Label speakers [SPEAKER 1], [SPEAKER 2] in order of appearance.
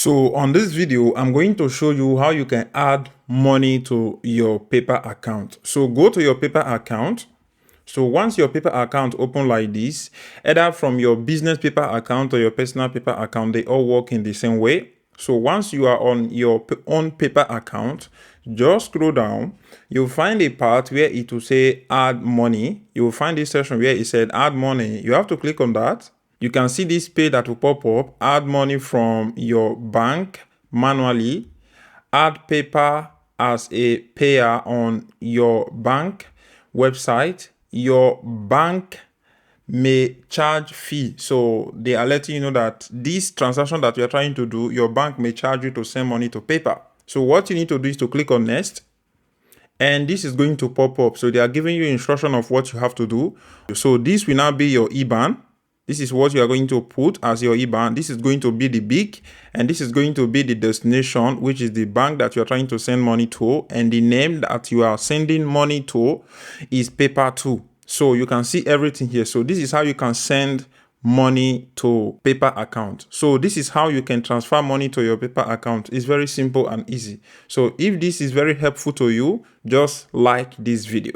[SPEAKER 1] So on this video, I'm going to show you how you can add money to your PayPal account. So go to your PayPal account. So once your PayPal account open like this, either from your business PayPal account or your personal PayPal account, they all work in the same way. So once you are on your own PayPal account, just scroll down. You'll find a part where it will say add money. You will find this section where it said add money. You have to click on that. You can see this page that will pop up, add money from your bank manually, add PayPal as a payer on your bank website. Your bank may charge fee. So they are letting you know that this transaction that you're trying to do, your bank may charge you to send money to PayPal. So what you need to do is to click on next. And this is going to pop up. So they are giving you instruction of what you have to do. So this will now be your IBAN. This is what you are going to put as your IBAN. This is going to be the BIC, and this is going to be the destination, which is the bank that you are trying to send money to, and the name that you are sending money to is PayPal2. So you can see everything here. So this is how you can send money to PayPal account. So this is how you can transfer money to your PayPal account. It's very simple and easy. So if this is very helpful to you, just like this video.